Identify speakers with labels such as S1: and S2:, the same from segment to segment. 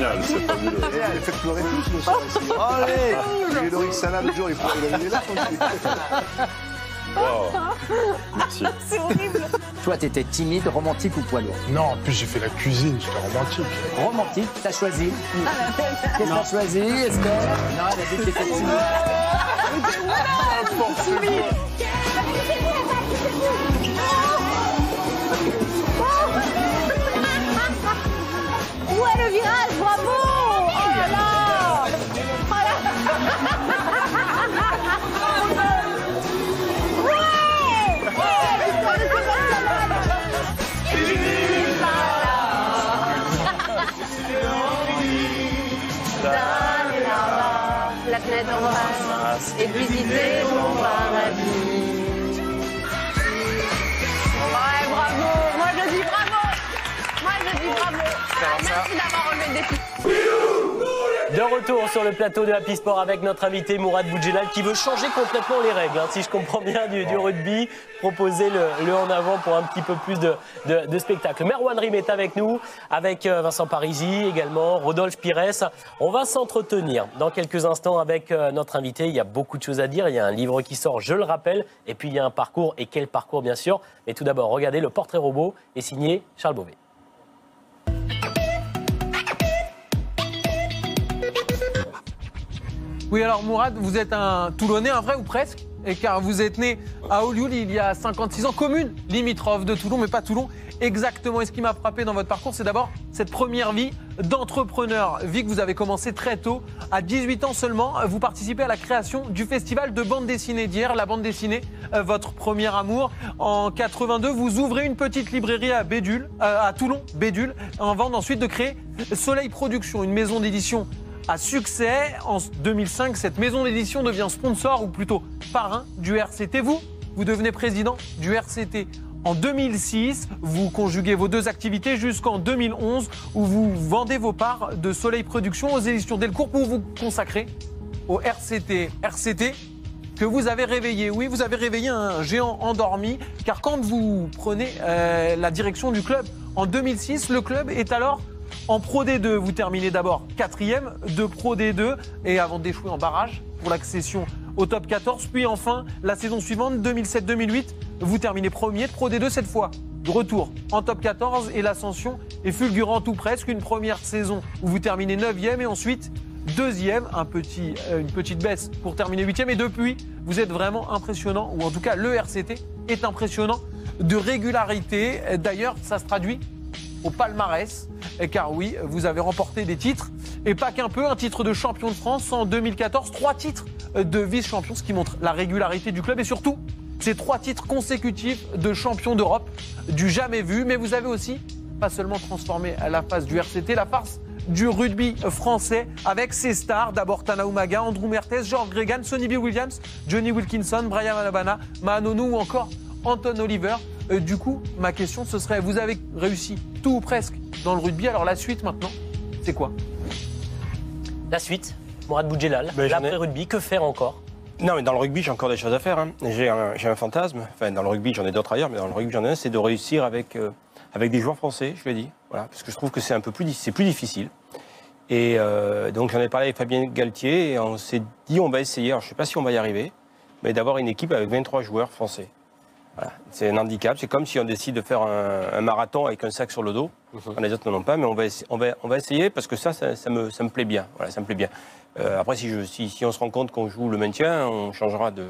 S1: original, c'est fabuleux.
S2: Elle fait pleurer tous le soir ici. Allez, j'ai Loïc Salah le jour, il est là.
S1: Wow. Merci.
S3: C'est horrible.
S4: Toi, t'étais timide, romantique ou poids lourd?
S5: Non, en plus j'ai fait la cuisine, j'étais romantique.
S4: Romantique, t'as choisi. Qu'est-ce que t'as choisi, Esther? Non, elle a dit que t'étais timide.
S3: Où est le virage? Bravo! Oh là là! Oh là là! La planète en face et visiter mon paradis. Ouais, bravo. Moi je dis bravo. Merci d'avoir relevé le défi.
S6: De retour sur le plateau de Happy Sport avec notre invité Mourad Boudjelal qui veut changer complètement les règles, si je comprends bien, du rugby, proposer le en avant pour un petit peu plus de spectacle. Merwan Rim est avec nous, avec Vincent Parisi également, Rodolphe Pires. On va s'entretenir dans quelques instants avec notre invité. Il y a beaucoup de choses à dire. Il y a un livre qui sort, je le rappelle, et puis il y a un parcours, et quel parcours bien sûr. Mais tout d'abord, regardez, le portrait robot est signé Charles Beauvais.
S7: Oui, alors Mourad, vous êtes un Toulonnais, un vrai ou presque, et car vous êtes né à Olioul il y a 56 ans, commune limitrophe de Toulon, mais pas Toulon exactement. Et ce qui m'a frappé dans votre parcours, c'est d'abord cette première vie d'entrepreneur, vie que vous avez commencé très tôt, à 18 ans seulement. Vous participez à la création du festival de bande dessinée d'hier, la bande dessinée, votre premier amour. En 82, vous ouvrez une petite librairie à Bédule, à Toulon, Bédule, en vente ensuite de créer Soleil Productions, une maison d'édition à succès. En 2005, cette maison d'édition devient sponsor, ou plutôt parrain, du RCT. Vous devenez président du RCT. En 2006, vous conjuguez vos deux activités jusqu'en 2011, où vous vendez vos parts de Soleil Productions aux éditions Delcourt pour vous consacrer au RCT. RCT que vous avez réveillé. Oui, vous avez réveillé un géant endormi, car quand vous prenez la direction du club en 2006, le club est alors en Pro D2. Vous terminez d'abord 4e de Pro D2 et avant d'échouer en barrage pour l'accession au top 14. Puis enfin, la saison suivante, 2007-2008, vous terminez premier de Pro D2 cette fois. De retour en top 14 et l'ascension est fulgurante ou presque. Une première saison où vous terminez 9e et ensuite 2e, une petite baisse pour terminer 8e. Et depuis, vous êtes vraiment impressionnant, ou en tout cas le RCT est impressionnant de régularité. D'ailleurs, ça se traduit au palmarès, car oui, vous avez remporté des titres, et pas qu'un peu, un titre de champion de France en 2014, 3 titres de vice-champion, ce qui montre la régularité du club, et surtout, ces 3 titres consécutifs de champion d'Europe, du jamais vu. Mais vous avez aussi, pas seulement transformé la face du RCT, la farce du rugby français, avec ses stars, d'abord Tana Umaga, Andrew Mertes, George Gregan, Sonny Bill Williams, Johnny Wilkinson, Brian Alabana, Mahanonou ou encore Anton Oliver. Du coup, ma question, ce serait, vous avez réussi tout ou presque dans le rugby, alors la suite maintenant, c'est quoi?
S6: La suite, Mourad Boudjelal, l'après-rugby, que faire encore?
S8: Non, mais dans le rugby, j'ai encore des choses à faire. J'ai un fantasme. Enfin, dans le rugby, j'en ai d'autres ailleurs, mais dans le rugby, j'en ai un, c'est de réussir avec des joueurs français, je l'ai dit. Voilà, parce que je trouve que c'est plus difficile. Et donc, j'en ai parlé avec Fabien Galtier et on s'est dit, on va essayer. Alors, je ne sais pas si on va y arriver, mais d'avoir une équipe avec 23 joueurs français. Voilà. C'est un handicap. C'est comme si on décide de faire un marathon avec un sac sur le dos. Les autres n'en ont pas, mais on va essayer parce que ça me plaît bien. Voilà, ça me plaît bien. Après, si on se rend compte qu'on joue le maintien, on changera de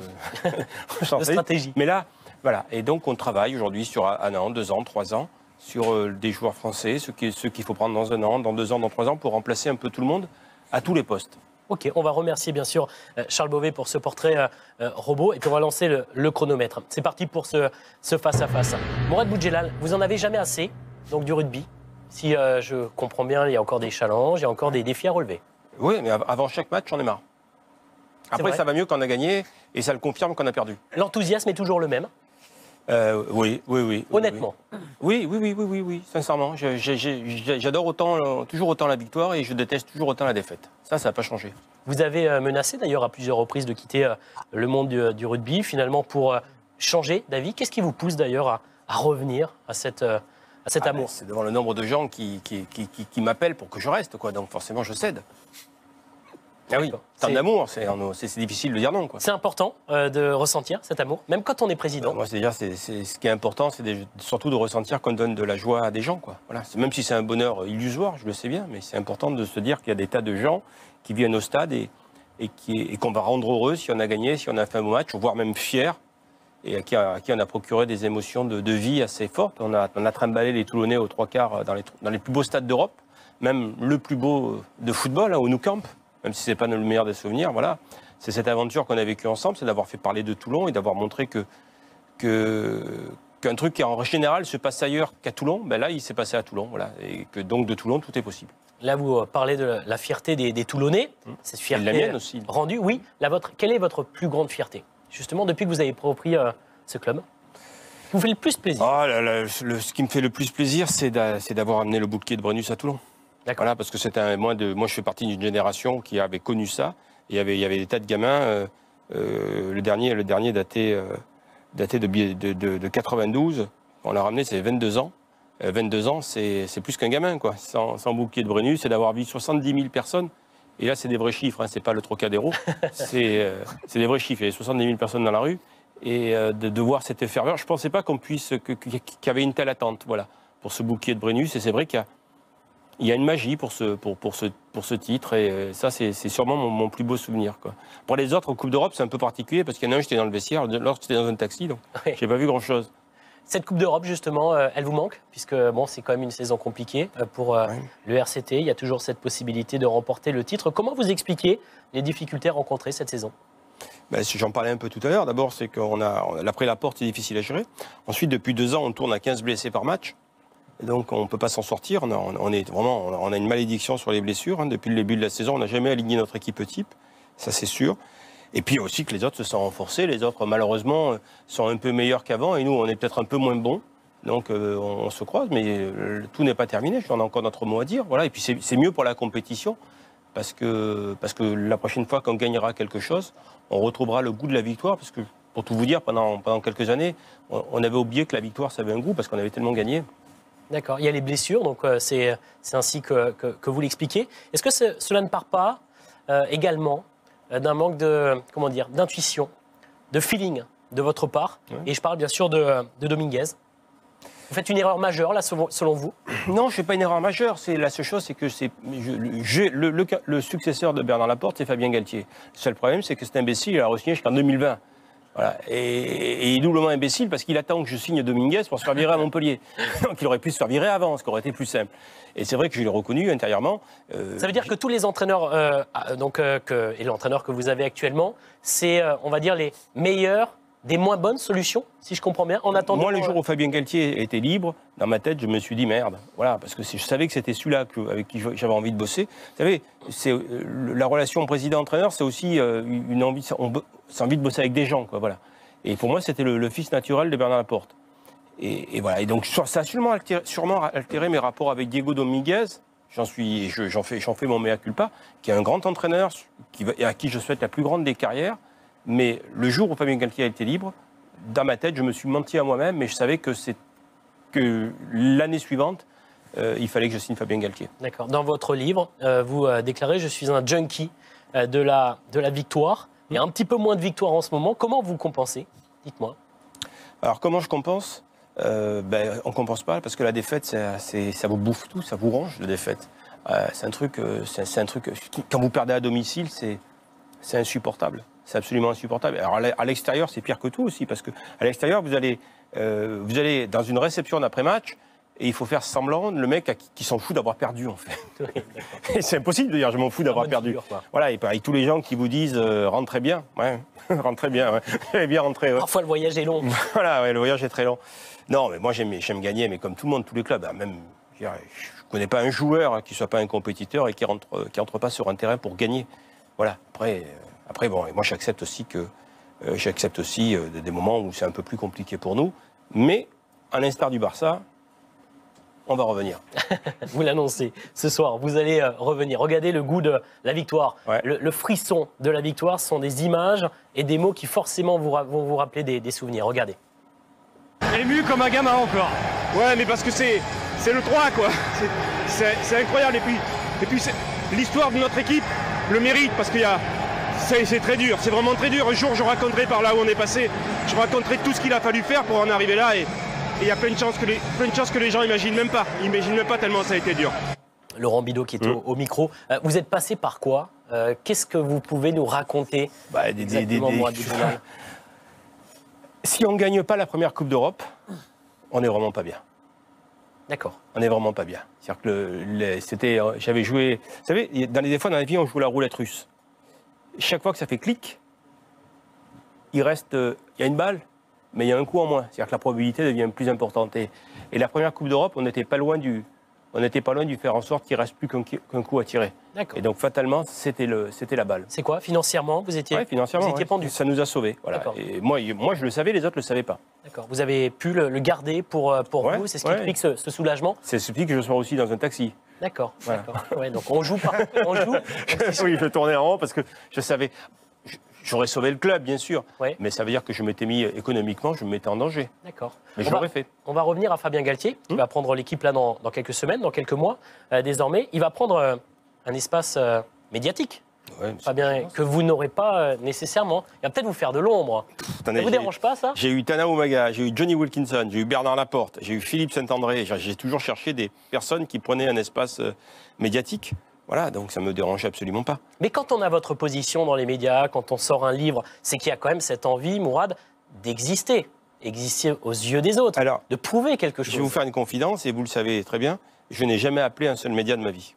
S6: stratégie.
S8: Mais là, voilà. Et donc, on travaille aujourd'hui sur 1 an, 2 ans, 3 ans, sur des joueurs français, ceux qu'il faut prendre dans 1 an, dans 2 ans, dans 3 ans, pour remplacer un peu tout le monde à tous les postes.
S6: Ok, on va remercier bien sûr Charles Beauvais pour ce portrait robot et puis on va lancer le chronomètre. C'est parti pour ce face-à-face. Mourad Boudjelal, vous en avez jamais assez, donc du rugby. Si je comprends bien, il y a encore des challenges, il y a encore des défis à relever.
S8: Oui, mais avant chaque match, j'en ai marre. Après, ça va mieux quand on a gagné et ça le confirme qu'on a perdu.
S6: L'enthousiasme est toujours le même?
S8: Oui.
S6: Honnêtement?
S8: Oui, sincèrement. J'adore toujours autant la victoire et je déteste toujours autant la défaite. Ça n'a pas changé.
S6: Vous avez menacé d'ailleurs à plusieurs reprises de quitter le monde du rugby, finalement pour changer d'avis. Qu'est-ce qui vous pousse d'ailleurs à revenir à cet amour.
S8: C'est devant le nombre de gens qui m'appellent pour que je reste, quoi. Donc forcément, je cède. Ah oui, tant d'amour, c'est difficile de dire non, quoi.
S6: C'est important de ressentir cet amour, même quand on est président.
S8: Moi, c'est-à-dire, ce qui est important, c'est surtout de ressentir qu'on donne de la joie à des gens, quoi. Voilà. Même si c'est un bonheur illusoire, je le sais bien, mais c'est important de se dire qu'il y a des tas de gens qui viennent au stade et qu'on va rendre heureux si on a gagné, si on a fait un beau match, voire même fier, et à qui on a procuré des émotions de vie assez fortes. On a trimballé les Toulonnais aux 3/4 dans les plus beaux stades d'Europe, même le plus beau de football, au Nou Camp, même si ce n'est pas le meilleur des souvenirs. Voilà. C'est cette aventure qu'on a vécue ensemble, c'est d'avoir fait parler de Toulon et d'avoir montré qu'un truc qui en général se passe ailleurs qu'à Toulon, ben là il s'est passé à Toulon, voilà, et que donc de Toulon tout est possible.
S6: Là vous parlez de la fierté des Toulonnais, cette fierté
S8: et la mienne aussi.
S6: Rendue. Oui, quelle est votre plus grande fierté, justement depuis que vous avez repris ce club? Ce qui vous fait le plus plaisir?
S8: Ce qui me fait le plus plaisir, c'est d'avoir amené le bouquet de Brennus à Toulon. Voilà, parce que moi je fais partie d'une génération qui avait connu ça. Il y avait des tas de gamins. Le dernier daté de 92. On l'a ramené, c'est 22 ans. 22 ans, c'est plus qu'un gamin, quoi. Sans bouquet de Brennus, c'est d'avoir vu 70 000 personnes. Et là, c'est des vrais chiffres, hein, c'est pas le Trocadéro. C'est des vrais chiffres. Il y avait 70 000 personnes dans la rue. Et de voir cette ferveur, je ne pensais pas qu'il y avait une telle attente, voilà, pour ce bouquet de Brennus. Et c'est vrai qu'il y a une magie pour ce titre. Et ça, c'est sûrement mon plus beau souvenir, quoi. Pour les autres, en Coupe d'Europe, c'est un peu particulier parce qu'il y en a un, j'étais dans le vestiaire, l'autre, j'étais dans un taxi, donc j'ai pas vu grand-chose.
S6: Cette Coupe d'Europe, justement, elle vous manque, puisque bon, c'est quand même une saison compliquée pour le RCT. Il y a toujours cette possibilité de remporter le titre. Comment vous expliquez les difficultés rencontrées cette saison?
S8: J'en parlais un peu tout à l'heure. D'abord, c'est l'après la porte, c'est difficile à gérer. Ensuite, depuis 2 ans, on tourne à 15 blessés par match. Et donc, on ne peut pas s'en sortir. On a une malédiction sur les blessures. Hein. Depuis le début de la saison, on n'a jamais aligné notre équipe type. Ça, c'est sûr. Et puis aussi que les autres se sont renforcés. Les autres, malheureusement, sont un peu meilleurs qu'avant. Et nous, on est peut-être un peu moins bons. Donc, on se croise. Mais tout n'est pas terminé. On a encore notre mot à dire. Voilà. Et puis, c'est mieux pour la compétition. Parce que la prochaine fois qu'on gagnera quelque chose, on retrouvera le goût de la victoire. Parce que, pour tout vous dire, pendant quelques années, on avait oublié que la victoire, ça avait un goût parce qu'on avait tellement gagné.
S6: D'accord. Il y a les blessures, donc c'est ainsi que vous l'expliquez. Est-ce que cela ne part pas également d'un manque d'intuition, de feeling de votre part? Et je parle bien sûr de Dominguez. Vous faites une erreur majeure, là, selon vous?
S8: Non, je ne fais pas une erreur majeure. La seule chose, c'est que le successeur de Bernard Laporte, c'est Fabien Galtier. Le seul problème, c'est que cet imbécile, il a re-signé jusqu'en 2020. Voilà. Et il est doublement imbécile parce qu'il attend que je signe Dominguez pour se faire virer à Montpellier. Donc il aurait pu se faire virer avant, ce qui aurait été plus simple. Et c'est vrai que je l'ai reconnu intérieurement.
S6: Ça veut dire que tous les entraîneurs, et l'entraîneur que vous avez actuellement, c'est, on va dire, les meilleurs des moins bonnes solutions, si je comprends bien, en attendant...
S8: Moi, le jour où Fabien Galtier était libre, dans ma tête, je me suis dit merde. Voilà, parce que je savais que c'était celui-là avec qui j'avais envie de bosser. Vous savez, la relation président-entraîneur, c'est aussi une envie, c'est envie de bosser avec des gens, quoi, voilà. Et pour moi, c'était le fils naturel de Bernard Laporte. Et voilà. Et donc, ça a sûrement altéré mes rapports avec Diego Dominguez. J'en fais mon mea culpa, qui est un grand entraîneur, à qui je souhaite la plus grande des carrières. Mais le jour où Fabien Galtier a été libre, dans ma tête, je me suis menti à moi-même, mais je savais que l'année suivante, il fallait que je signe Fabien Galtier.
S6: D'accord. Dans votre livre, vous déclarez « Je suis un junkie de la victoire ». Il y a un petit peu moins de victoire en ce moment. Comment vous compensez? Dites-moi. Alors,
S8: comment je compense? On ne compense pas, parce que la défaite, ça vous bouffe tout, ça vous range, la défaite. C'est un truc, quand vous perdez à domicile, c'est insupportable. C'est absolument insupportable. Alors à l'extérieur, c'est pire que tout aussi, parce qu'à l'extérieur, vous allez dans une réception d'après-match, et il faut faire semblant, le mec qui s'en fout d'avoir perdu, en fait. C'est impossible de dire je m'en fous d'avoir perdu. Figure, voilà, et pareil, tous les gens qui vous disent rentrez bien, ouais, rentrez bien, ouais. J'avais bien rentré. Ouais.
S6: Parfois le voyage est long.
S8: Voilà, ouais, le voyage est très long. Non, mais moi j'aime gagner, mais comme tout le monde, tous les clubs, même. Je ne connais pas un joueur qui ne soit pas un compétiteur et qui rentre pas sur un terrain pour gagner. Voilà, après bon, et moi j'accepte aussi des moments où c'est un peu plus compliqué pour nous, mais à l'instar du Barça, on va revenir.
S6: Vous l'annoncez, ce soir, vous allez revenir. Regardez le goût de la victoire,
S8: ouais.
S6: Le frisson de la victoire, ce sont des images et des mots qui forcément vont vous rappeler des souvenirs. Regardez.
S9: Ému comme un gamin encore. Ouais, mais parce que c'est le 3, quoi. C'est incroyable. Et puis l'histoire de notre équipe le mérite, parce qu'il y a... C'est très dur, c'est vraiment très dur. Un jour, je raconterai par là où on est passé, je raconterai tout ce qu'il a fallu faire pour en arriver là. Et il y a plein de choses que les gens n'imaginent même pas. Ils n'imaginent même pas tellement ça a été dur.
S6: Laurent Bidault qui est au micro. Vous êtes passé par quoi? Qu'est-ce que vous pouvez nous raconter exactement, Mourad Boudjelal?
S8: Si on ne gagne pas la première Coupe d'Europe, on n'est vraiment pas bien.
S6: D'accord.
S8: On n'est vraiment pas bien. C'est-à-dire que j'avais joué... Vous savez, des fois dans la vie, on joue la roulette russe. Chaque fois que ça fait clic, il y a une balle, mais il y a un coup en moins. C'est-à-dire que la probabilité devient plus importante. Et la première Coupe d'Europe, on n'était pas loin du faire en sorte qu'il ne reste plus qu'un coup à tirer.
S6: D'accord.
S8: Et donc fatalement, c'était la balle.
S6: C'est quoi? Financièrement, vous étiez,
S8: financièrement,
S6: vous étiez pendu?
S8: Ça nous a sauvés. Voilà. Et moi, je le savais, les autres ne le savaient pas.
S6: D'accord. Vous avez pu le garder pour vous? C'est ce qui explique ce soulagement?
S8: C'est ce qui explique que je sois aussi dans un taxi.
S6: D'accord.
S8: Voilà.
S6: Ouais, donc on joue pas. On joue.
S8: Oui, je tournais en rond parce que je savais. J'aurais sauvé le club, bien sûr.
S6: Ouais.
S8: Mais ça veut dire que je m'étais mis économiquement, je me mettais en danger.
S6: D'accord.
S8: Mais je l'aurais fait.
S6: On va revenir à Fabien Galtier, qui va prendre l'équipe là dans quelques semaines, dans quelques mois désormais. Il va prendre un espace médiatique.
S8: Ouais,
S6: Fabien, que vous n'aurez pas nécessairement. Il va peut-être vous faire de l'ombre. Ça ne vous dérange pas, ça?
S8: J'ai eu Tana Umaga, j'ai eu Johnny Wilkinson, j'ai eu Bernard Laporte, j'ai eu Philippe Saint-André. J'ai toujours cherché des personnes qui prenaient un espace médiatique. Voilà, donc ça ne me dérange absolument pas.
S6: Mais quand on a votre position dans les médias, quand on sort un livre, c'est qu'il y a quand même cette envie, Mourad, d'exister. Exister aux yeux des autres, alors, de prouver quelque chose.
S8: Je vais vous faire une confidence, et vous le savez très bien, je n'ai jamais appelé un seul média de ma vie.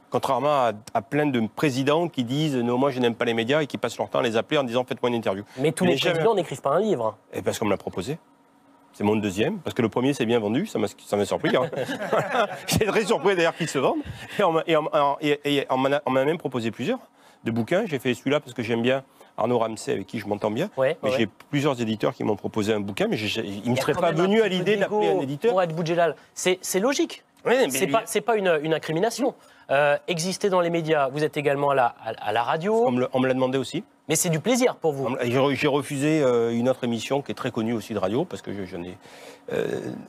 S8: Contrairement à plein de présidents qui disent « Non, moi je n'aime pas les médias » et qui passent leur temps à les appeler en disant « Faites-moi une interview ».
S6: Mais tous les présidents n'écrivent pas un livre.
S8: Et parce qu'on me l'a proposé. C'est mon deuxième, parce que le premier s'est bien vendu, ça m'a surpris. Hein. J'ai très surpris d'ailleurs qu'il se vende. Et on m'en a même proposé plusieurs de bouquins. J'ai fait celui-là parce que j'aime bien Arnaud Ramsey, avec qui je m'entends bien. Ouais, mais j'ai plusieurs éditeurs qui m'ont proposé un bouquin, mais ils ne seraient pas venus à l'idée d'appeler un éditeur.
S6: Mourad Boudjelal, c'est logique. Ouais, c'est pas une incrimination. Exister dans les médias, vous êtes également à la radio.
S8: On me l'a demandé aussi.
S6: Mais c'est du plaisir pour vous.
S8: J'ai refusé une autre émission qui est très connue aussi de radio, parce que je n'ai...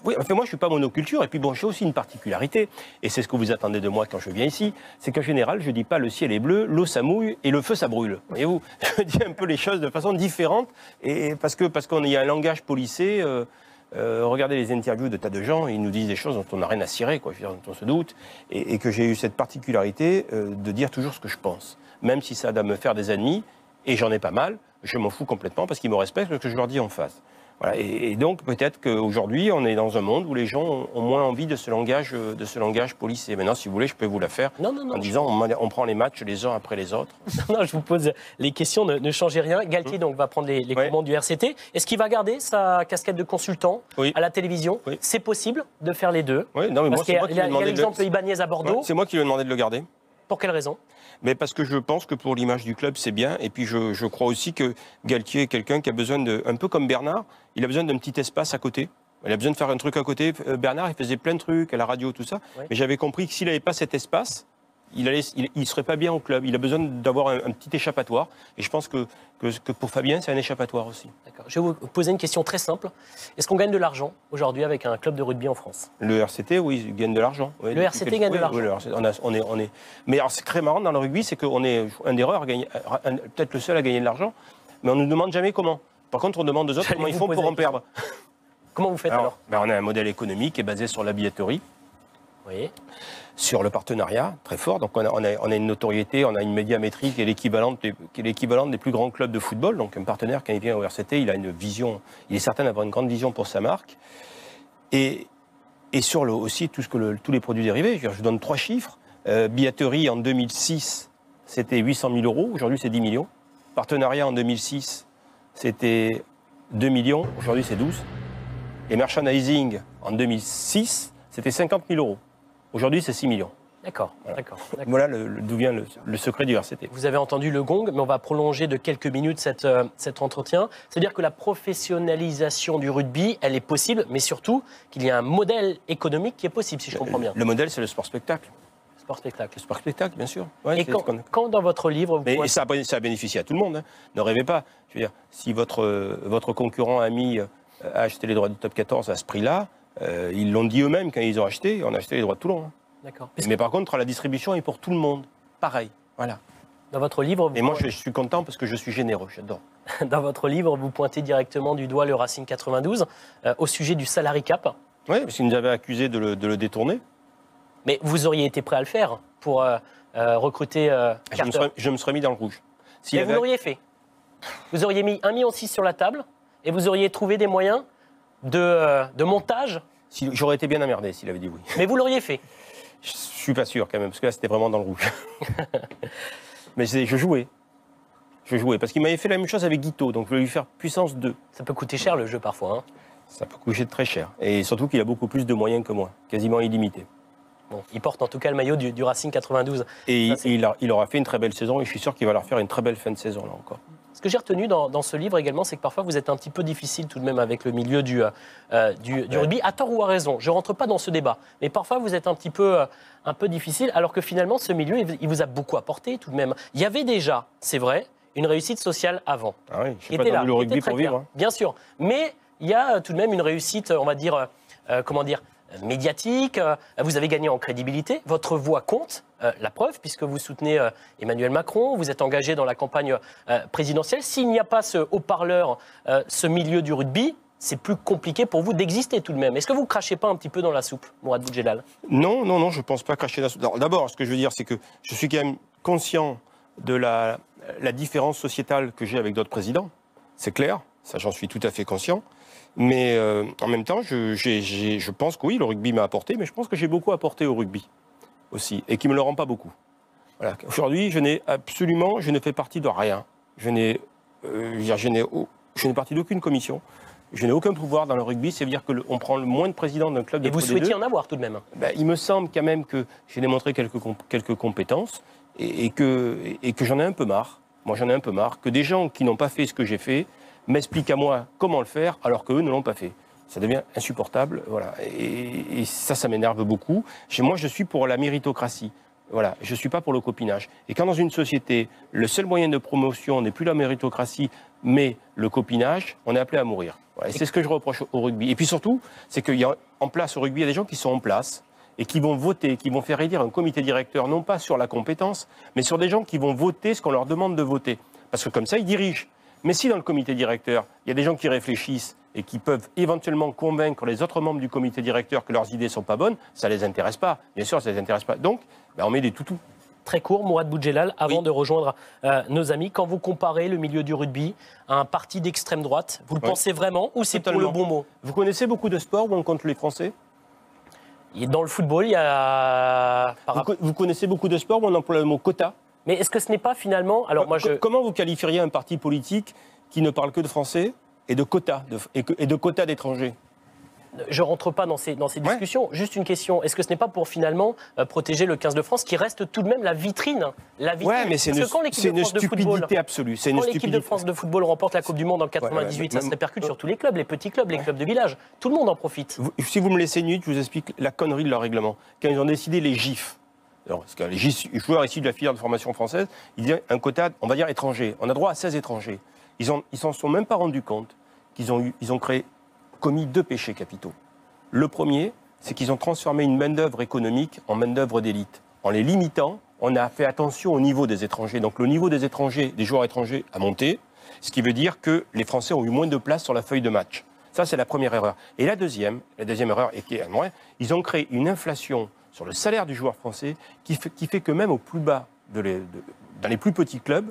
S8: oui, enfin, moi, je ne suis pas monoculture, et puis bon, j'ai aussi une particularité, et c'est ce que vous attendez de moi quand je viens ici, c'est qu'en général, je ne dis pas le ciel est bleu, l'eau ça mouille, et le feu ça brûle. Voyez-vous, je dis un peu les choses de façon différente, et parce qu'on y a un langage policé... regardez les interviews de tas de gens, ils nous disent des choses dont on n'a rien à cirer, quoi, dont on se doute, et que j'ai eu cette particularité de dire toujours ce que je pense. Même si ça doit me faire des ennemis, et j'en ai pas mal, je m'en fous complètement parce qu'ils me respectent ce que je leur dis en face. Voilà, et donc peut-être qu'aujourd'hui, on est dans un monde où les gens ont moins envie de ce langage policé. Maintenant, si vous voulez, je peux vous la faire en disant on prend les matchs les uns après les autres.
S6: Non, je vous pose les questions, ne changez rien. Galtier donc, va prendre les commandes du RCT. Est-ce qu'il va garder sa casquette de consultant à la télévision? C'est possible de faire les deux?
S8: Non, mais
S6: parce qu'il y a l'exemple Ibanez à Bordeaux.
S8: C'est moi qui lui ai demandé de le garder.
S6: Pour quelle raison?
S8: Mais parce que je pense que pour l'image du club, c'est bien. Et puis je crois aussi que Galtier est quelqu'un qui a besoin un peu comme Bernard, il a besoin d'un petit espace à côté. Il a besoin de faire un truc à côté. Bernard, il faisait plein de trucs à la radio, tout ça. Ouais. Mais j'avais compris que s'il n'avait pas cet espace, il ne serait pas bien au club. Il a besoin d'avoir un petit échappatoire. Et je pense que pour Fabien, c'est un échappatoire aussi. D'accord.
S6: Je vais vous poser une question très simple. Est-ce qu'on gagne de l'argent aujourd'hui avec un club de rugby en France?
S8: Le RCT, oui, il gagne de l'argent. Oui,
S6: le RCT gagne de l'argent.
S8: Oui, on est... Mais alors, c'est très marrant dans le rugby, c'est qu'on est un des rares, peut-être le seul à gagner de l'argent, mais on ne nous demande jamais comment. Par contre, on demande aux autres comment ils font pour en perdre.
S6: Comment vous faites alors?
S8: On a un modèle économique qui est basé sur la billetterie.
S6: Oui.
S8: Sur le partenariat, très fort. Donc on a une notoriété, on a une médiamétrie qui est l'équivalente des plus grands clubs de football. Donc un partenaire, quand il vient au RCT, il a une vision, il est certain d'avoir une grande vision pour sa marque. Et sur aussi tous les produits dérivés. Je vous donne 3 chiffres. Billetterie en 2006, c'était 800 000 €. Aujourd'hui, c'est 10 millions. Partenariat en 2006, c'était 2 millions. Aujourd'hui, c'est 12. Et merchandising en 2006, c'était 50 000 €. Aujourd'hui, c'est 6 millions.
S6: D'accord.
S8: Voilà d'où vient le secret du RCT.
S6: Vous avez entendu le gong, mais on va prolonger de quelques minutes cet entretien. C'est-à-dire que la professionnalisation du rugby, elle est possible, mais surtout qu'il y a un modèle économique qui est possible, si je comprends bien.
S8: Le modèle, c'est le sport-spectacle.
S6: Sport-spectacle.
S8: Le sport-spectacle, bien sûr. Ouais,
S6: et quand dans votre livre...
S8: Et ça a bénéficié à tout le monde. Hein. Ne rêvez pas. Je veux dire, si votre concurrent ami a acheté les droits du top 14 à ce prix-là, Ils l'ont dit eux-mêmes quand ils ont acheté. On a acheté les droits de Toulon. Hein.
S6: D'accord.
S8: Mais par contre, la distribution est pour tout le monde. Pareil. Voilà.
S6: Dans votre livre,
S8: Et moi, je suis content parce que je suis généreux. J'adore.
S6: dans votre livre, vous pointez directement du doigt le Racing 92 au sujet du salary cap.
S8: Oui, parce qu'ils nous avaient accusé de le détourner.
S6: Mais vous auriez été prêt à le faire pour recruter Carter.
S8: Je me serais mis dans le rouge. S'il
S6: Et
S8: y
S6: vous
S8: avait-
S6: l'auriez fait. Vous auriez mis 1,6 million sur la table et vous auriez trouvé des moyens de montage,
S8: J'aurais été bien emmerdé s'il avait dit oui.
S6: mais vous l'auriez fait.
S8: Je suis pas sûr quand même, parce que là, c'était vraiment dans le rouge. Mais je jouais. Je jouais, parce qu'il m'avait fait la même chose avec Guito, donc je voulais lui faire puissance 2.
S6: Ça peut coûter cher le jeu parfois. Hein.
S8: Ça peut coûter très cher. Et surtout qu'il a beaucoup plus de moyens que moi, quasiment illimité.
S6: Bon, il porte en tout cas le maillot du Racing 92.
S8: Et
S6: Ça, c'est-
S8: il aura fait une très belle saison, et je suis sûr qu'il va leur faire une très belle fin de saison, là encore.
S6: Ce que j'ai retenu dans ce livre également, c'est que parfois vous êtes un petit peu difficile tout de même avec le milieu du rugby, à tort ou à raison. Je ne rentre pas dans ce débat, mais parfois vous êtes un peu difficile, alors que finalement ce milieu, il vous a beaucoup apporté tout de même. Il y avait déjà, c'est vrai, une réussite sociale avant.
S8: Ah oui, je
S6: Qui
S8: n'ai pas
S6: était là,
S8: attendu le
S6: qui
S8: rugby
S6: était très
S8: pour vivre.
S6: claire,
S8: Hein.
S6: bien sûr. Mais il y a tout de même une réussite, on va dire, médiatique. Vous avez gagné en crédibilité. Votre voix compte. La preuve, puisque vous soutenez Emmanuel Macron, vous êtes engagé dans la campagne présidentielle. S'il n'y a pas ce haut-parleur, ce milieu du rugby, c'est plus compliqué pour vous d'exister tout de même. Est-ce que vous ne crachez pas un petit peu dans la soupe, Mourad Boudjelal?
S8: Non, je ne pense pas cracher la soupe. D'abord, ce que je veux dire, c'est que je suis quand même conscient de la différence sociétale que j'ai avec d'autres présidents. C'est clair, ça j'en suis tout à fait conscient. Mais en même temps, je pense que oui, le rugby m'a apporté, mais je pense que j'ai beaucoup apporté au rugby aussi, et qui ne me le rend pas beaucoup. Voilà. Aujourd'hui, je ne fais partie de rien. Je n'ai partie d'aucune commission. Je n'ai aucun pouvoir dans le rugby, c'est-à-dire qu'on prend le moins de présidents d'un club de
S6: Et vous
S8: Pro D2.
S6: souhaitiez en avoir tout de même?
S8: Il me semble quand même que j'ai démontré quelques compétences et que j'en ai un peu marre. Moi, j'en ai un peu marre que des gens qui n'ont pas fait ce que j'ai fait m'expliquent à moi comment le faire alors qu'eux ne l'ont pas fait. Ça devient insupportable, voilà. Et ça m'énerve beaucoup. Moi, je suis pour la méritocratie. Voilà, je ne suis pas pour le copinage. Et quand dans une société, le seul moyen de promotion n'est plus la méritocratie, mais le copinage, on est appelé à mourir. Voilà, et c'est ce que je reproche au rugby. Et puis surtout, c'est qu'il y a en place au rugby, il y a des gens qui sont en place et qui vont voter, qui vont faire élire un comité directeur, non pas sur la compétence, mais sur des gens qui vont voter ce qu'on leur demande de voter. Parce que comme ça, ils dirigent. Mais si dans le comité directeur, il y a des gens qui réfléchissent et qui peuvent éventuellement convaincre les autres membres du comité directeur que leurs idées ne sont pas bonnes, ça ne les intéresse pas. Bien sûr, ça ne les intéresse pas. Donc, on met des toutous.
S6: Très court, Mourad Boudjelal, avant de rejoindre nos amis, quand vous comparez le milieu du rugby à un parti d'extrême droite, vous le pensez vraiment ou c'est pour le bon mot?
S8: Vous connaissez beaucoup de sports où on compte les Français?
S6: Dans le football, il y a...
S8: Vous connaissez beaucoup de sports où on emploie le mot quota?
S6: Mais est-ce que ce n'est pas finalement... Alors
S8: Comment vous qualifieriez un parti politique qui ne parle que de Français et de quotas d'étrangers?
S6: Je ne rentre pas dans ces discussions. Juste une question. Est-ce que ce n'est pas pour finalement protéger le 15 de France qui reste tout de même la vitrine?
S8: Oui, mais c'est une stupidité absolue.
S6: Quand l'équipe de France de football remporte la Coupe du Monde en 98, ça se répercute sur tous les clubs, les petits clubs, les clubs de village. Tout le monde en profite.
S8: Si vous me laissez une minute, je vous explique la connerie de leur règlement. Quand ils ont décidé les GIF, alors, parce que les joueurs issus de la filière de formation française, ils disaient un quota, on va dire, étranger. On a droit à 16 étrangers. Ils s'en sont même pas rendus compte qu'ils ont commis 2 péchés capitaux. Le premier, c'est qu'ils ont transformé une main-d'œuvre économique en main-d'œuvre d'élite. En les limitant, on a fait attention au niveau des étrangers. Donc le niveau des étrangers, des joueurs étrangers, a monté, ce qui veut dire que les Français ont eu moins de place sur la feuille de match. Ça, c'est la première erreur. Et la deuxième erreur, et qui est moins, ils ont créé une inflation sur le salaire du joueur français qui fait que même au plus bas, dans les plus petits clubs,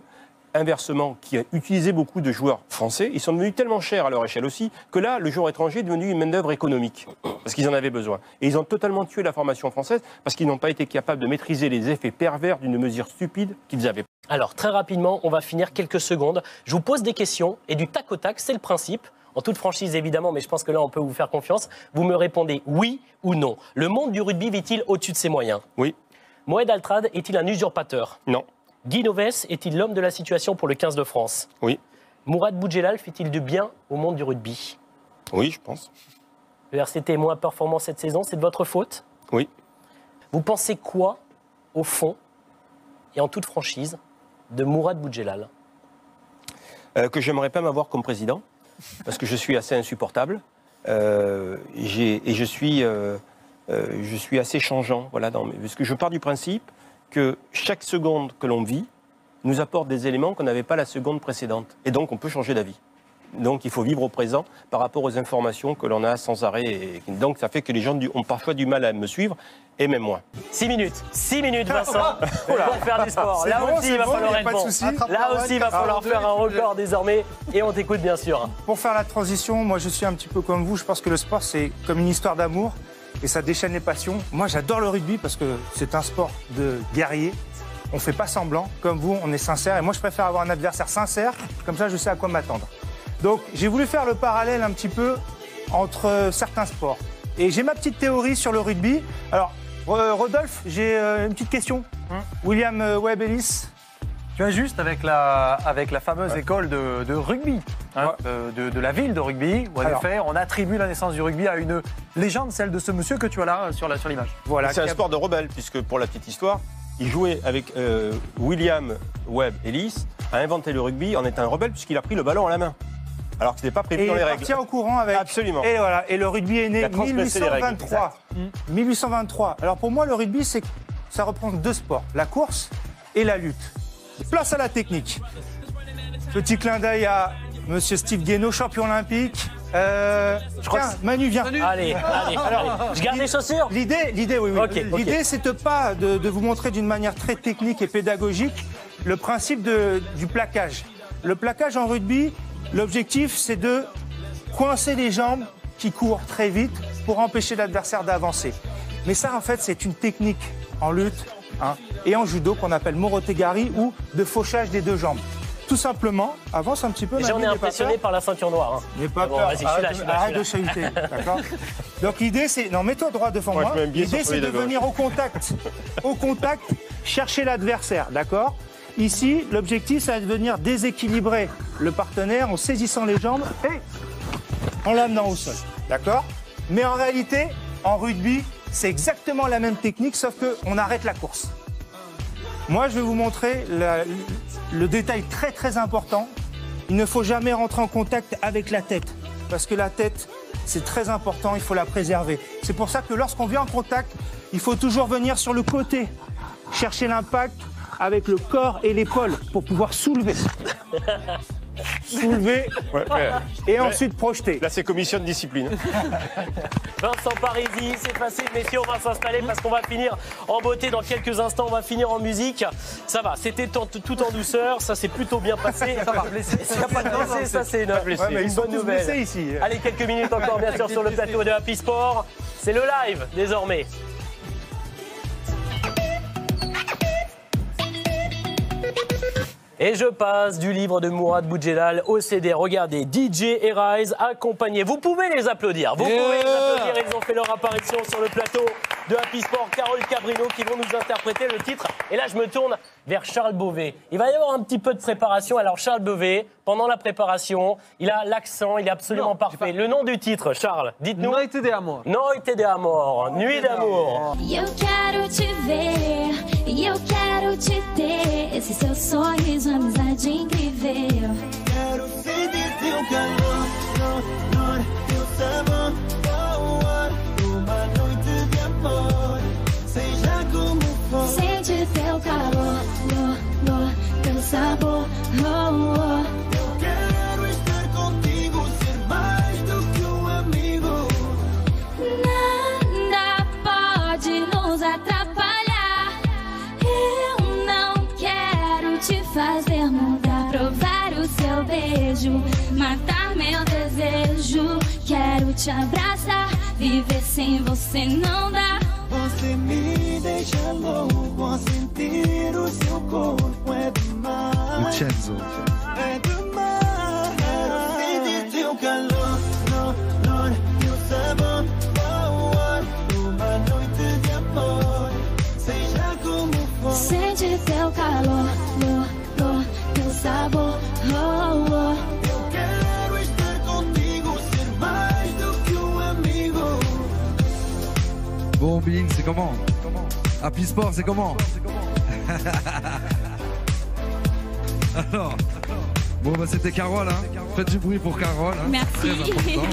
S8: inversement, qui a utilisé beaucoup de joueurs français, ils sont devenus tellement chers à leur échelle aussi, que là, le joueur étranger est devenu une main-d'œuvre économique, parce qu'ils en avaient besoin. Et ils ont totalement tué la formation française, parce qu'ils n'ont pas été capables de maîtriser les effets pervers d'une mesure stupide qu'ils avaient.
S6: Alors, très rapidement, on va finir quelques secondes. Je vous pose des questions, et du tac au tac, c'est le principe. En toute franchise, évidemment, mais je pense que là, on peut vous faire confiance. Vous me répondez oui ou non. Le monde du rugby vit-il au-dessus de ses moyens?
S8: Oui.
S6: Moed Altrad est-il un usurpateur?
S8: Non.
S6: Guy Novès est-il l'homme de la situation pour le 15 de France?
S8: Oui.
S6: Mourad Boudjelal fait-il du bien au monde du rugby?
S8: Oui, je pense.
S6: Le RCT est moins performant cette saison, c'est de votre faute?
S8: Oui.
S6: Vous pensez quoi, au fond, et en toute franchise, de Mourad Boudjelal?
S8: Que j'aimerais pas m'avoir comme président, parce que je suis assez insupportable. je suis assez changeant. Voilà, parce que je pars du principe que chaque seconde que l'on vit nous apporte des éléments qu'on n'avait pas la seconde précédente. Et donc, on peut changer d'avis. Donc, il faut vivre au présent par rapport aux informations que l'on a sans arrêt. Et donc, ça fait que les gens ont parfois du mal à me suivre, et même moi.
S6: 6 minutes, Vincent, pour faire du sport. Là aussi, il va falloir répondre. Là aussi, il va falloir faire un record désormais. Et on t'écoute, bien sûr.
S10: Pour faire la transition, moi, je suis un petit peu comme vous. Je pense que le sport, c'est comme une histoire d'amour. Et ça déchaîne les passions. Moi, j'adore le rugby parce que c'est un sport de guerrier. On ne fait pas semblant. Comme vous, on est sincère. Et moi, je préfère avoir un adversaire sincère. Comme ça, je sais à quoi m'attendre. Donc, j'ai voulu faire le parallèle un petit peu entre certains sports. Et j'ai ma petite théorie sur le rugby. Alors, Rodolphe, j'ai une petite question. William Webb Ellis.
S11: Tu as juste avec la fameuse école de rugby, de la ville de rugby, où en effet, on attribue la naissance du rugby à une légende, celle de ce monsieur que tu as là sur l'image.
S8: Voilà, c'est un sport de rebelle, puisque pour la petite histoire, il jouait avec William Webb Ellis, a inventé le rugby en étant un rebelle, puisqu'il a pris le ballon à la main. Alors que ce n'était pas prévu dans les règles.
S10: Il est parti au courant avec.
S8: Absolument.
S10: Et voilà. Et le rugby est né en 1823. 1823. Alors pour moi, le rugby, ça reprend deux sports, la course et la lutte. Place à la technique. Petit clin d'œil à Monsieur Steve Guénaud, champion olympique. Tiens, Manu, viens.
S6: Allez. Alors, je garde les chaussures.
S10: L'idée, oui.
S6: Okay,
S10: l'idée, c'était pas de vous montrer d'une manière très technique et pédagogique le principe du plaquage. Le plaquage en rugby. L'objectif, c'est de coincer les jambes qui courent très vite pour empêcher l'adversaire d'avancer. Mais ça, en fait, c'est une technique en lutte et en judo qu'on appelle morotegari ou de fauchage des deux jambes. Tout simplement, avance un petit peu.
S6: Déjà, on est impressionné par la ceinture noire.
S10: N'aie pas peur. Arrête de chahuter, d'accord. Donc l'idée, c'est... Non, mets-toi droit devant moi. L'idée, c'est de venir au contact, chercher l'adversaire, d'accord. Ici, l'objectif, c'est de venir déséquilibrer le partenaire en saisissant les jambes et en l'amenant au sol. D'accord? Mais en réalité, en rugby, c'est exactement la même technique, sauf qu'on arrête la course. Moi, je vais vous montrer le détail très très important. Il ne faut jamais rentrer en contact avec la tête, parce que la tête, c'est très important, il faut la préserver. C'est pour ça que lorsqu'on vient en contact, il faut toujours venir sur le côté, chercher l'impact avec le corps et l'épaule pour pouvoir soulever. Et ensuite projeter.
S8: Là, c'est commission de discipline.
S6: Vincent Parisi, c'est facile, messieurs, on va s'installer parce qu'on va finir en beauté dans quelques instants, on va finir en musique. Ça va, c'était tout en douceur, ça s'est plutôt bien passé. Ça va blesser. Ça n'a pas de blessé, ça c'est une bonne nouvelle.
S10: Ici.
S6: Allez, quelques minutes encore, bien sûr, sur le plateau de Happy Sport. C'est le live, désormais. Et je passe du livre de Mourad Boudjelal au CD. Regardez, DJ et Rise accompagnés. Vous pouvez les applaudir. Vous pouvez les applaudir. Ils ont fait leur apparition sur le plateau de Happy Sport. Carole Cabrino qui vont nous interpréter le titre. Et là, je me tourne vers Charles Beauvais. Il va y avoir un petit peu de préparation. Alors, Charles Beauvais, pendant la préparation, il a l'accent, il est absolument parfait. Le nom du titre, Charles, dites-nous.
S7: Noite de Amor.
S6: Noite de Amor, Nuit d'amour.
S12: Eu quero te ver, eu quero te ter. Esse seu sorriso, amizade incrível.
S13: Quero sentir teu calor, teu sabor, uma noite de amor, seja como for.
S12: Sente teu calor, teu sabor,
S13: Eu quero estar contigo, ser mais do que amigo.
S12: Nada pode nos atrapalhar. Eu não quero te fazer mudar, provar o seu beijo, matar meu desejo. Quero te abraçar, viver sem você não dá.
S13: Você me deixa louco, sentir o seu corpo é demais.
S2: Vincenzo.
S13: É demais. Quero sentir teu calor, teu sabor, uma noite de amor, seja como for.
S12: Sente teu calor, teu sabor,
S13: Eu quero estar contigo, ser mais do que amigo.
S14: Bon, Bing, c'est comment? Happy Sport, c'est comment? Alors, bon, bah c'était Carole, hein. Faites du bruit pour Carole. Hein.
S12: Merci.
S14: Très important.